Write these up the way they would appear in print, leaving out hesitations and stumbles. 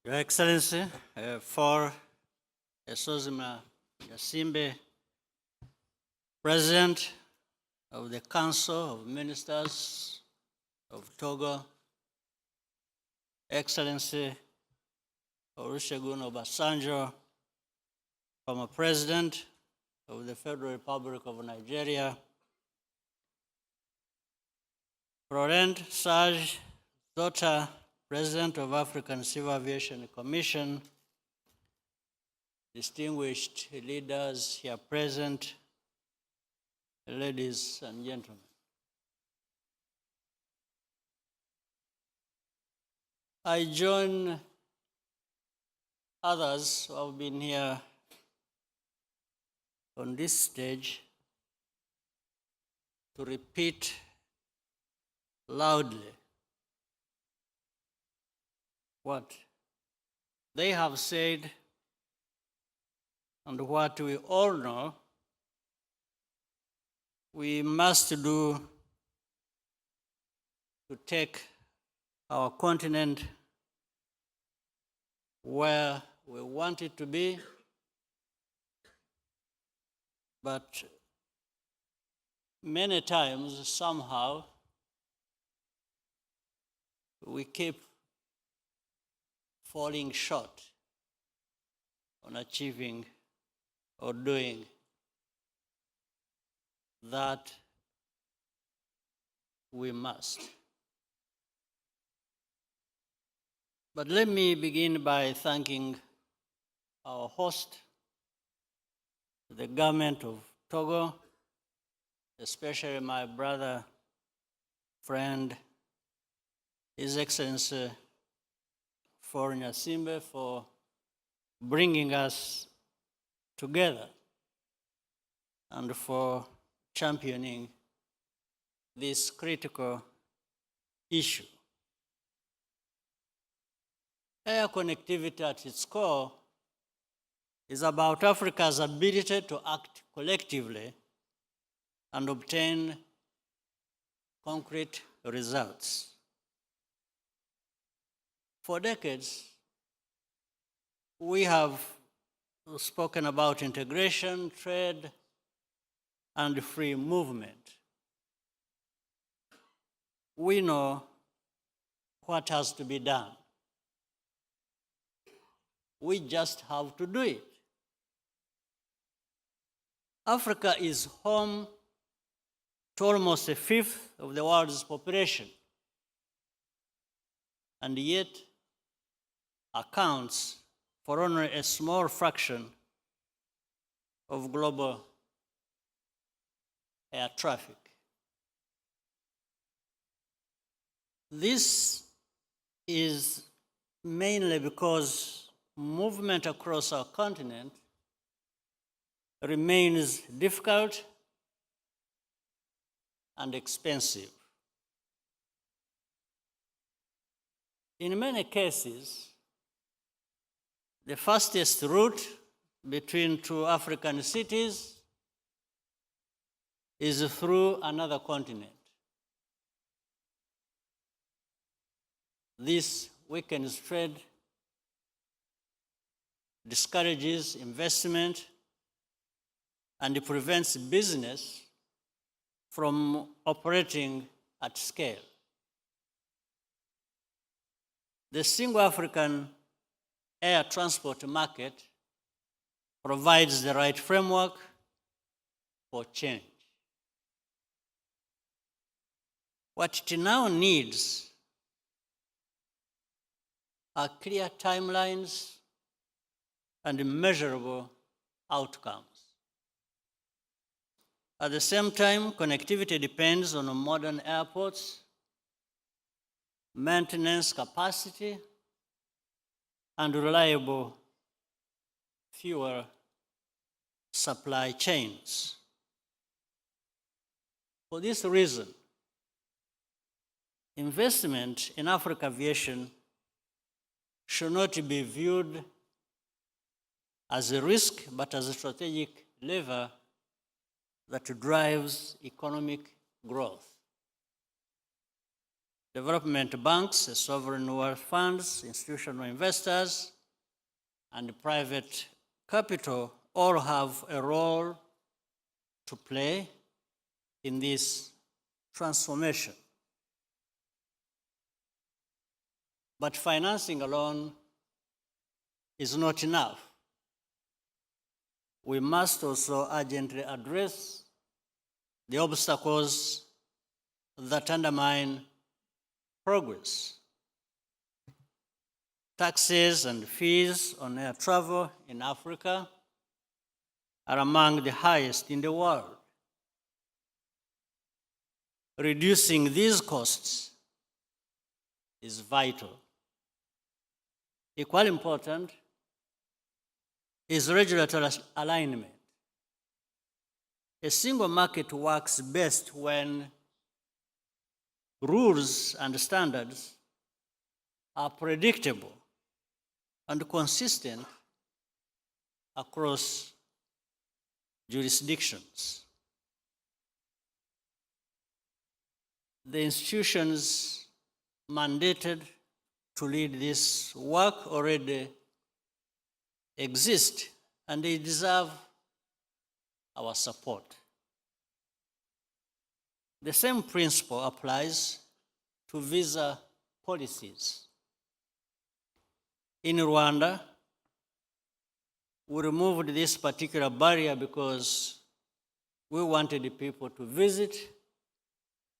Your Excellency, for Esozima Yasimbe, President of the Council of Ministers of Togo, Excellency Olusegun Obasanjo, former President of the Federal Republic of Nigeria, Laurent Sage Zota, President of African Civil Aviation Commission, distinguished leaders here present, ladies and gentlemen. I join others who have been here on this stage to repeat loudly what they have said and what we all know we must do to take our continent where we want it to be, but many times, somehow, we keep falling short on achieving or doing that we must. But let me begin by thanking our host, the government of Togo, especially my brother, friend, His Excellency Faure Nyasimbe, for bringing us together and for championing this critical issue. Air connectivity at its core is about Africa's ability to act collectively and obtain concrete results. For decades, we have spoken about integration, trade, and free movement. We know what has to be done. We just have to do it. Africa is home to almost a fifth of the world's population, and yet accounts for only a small fraction of global air traffic. This is mainly because movement across our continent remains difficult and expensive. In many cases, the fastest route between two African cities is through another continent. This weakens trade, discourages investment, and prevents business from operating at scale. The single African air transport market provides the right framework for change. What it now needs are clear timelines and measurable outcomes. At the same time, connectivity depends on modern airports, maintenance capacity, and reliable fuel supply chains. For this reason, investment in African aviation should not be viewed as a risk, but as a strategic lever that drives economic growth. development banks, sovereign wealth funds, institutional investors, and private capital all have a role to play in this transformation. But financing alone is not enough. We must also urgently address the obstacles that undermine progress. Taxes and fees on air travel in Africa are among the highest in the world. Reducing these costs is vital. Equally important is regulatory alignment. A single market works best when rules and standards are predictable and consistent across jurisdictions. The institutions mandated to lead this work already exist, and they deserve our support. The same principle applies to visa policies. In Rwanda, we removed this particular barrier because we wanted the people to visit,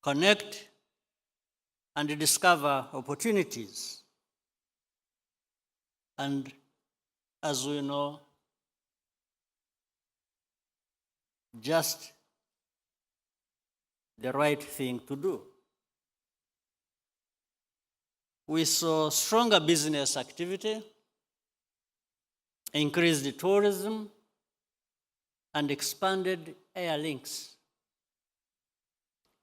connect, and discover opportunities. And as we know, just the right thing to do. We saw stronger business activity, increased tourism, and expanded air links.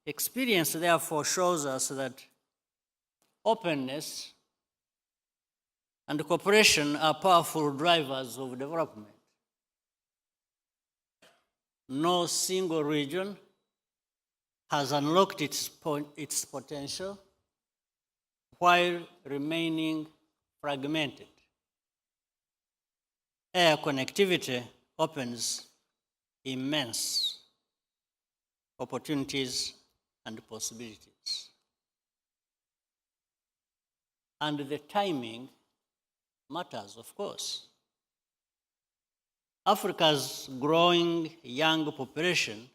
Experience, therefore, shows us that openness and cooperation are powerful drivers of development. No single region has unlocked its potential while remaining fragmented. Air connectivity opens immense opportunities and possibilities. And the timing matters, of course. Africa's growing young population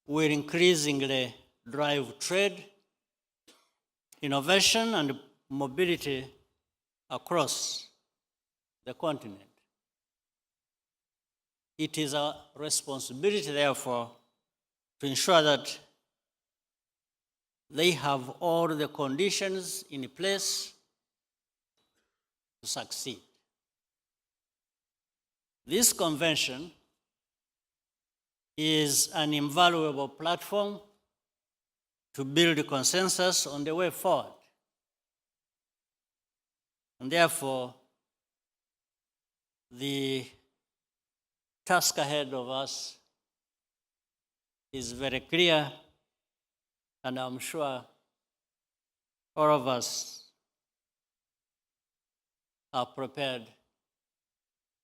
will increasingly drive trade, innovation, and mobility across the continent. It is our responsibility, therefore, to ensure that they have all the conditions in place to succeed. This convention is an invaluable platform to build consensus on the way forward. And therefore, the task ahead of us is very clear, and I'm sure all of us are prepared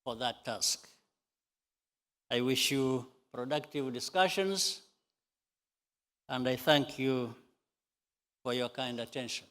for that task. I wish you productive discussions, and I thank you for your kind attention.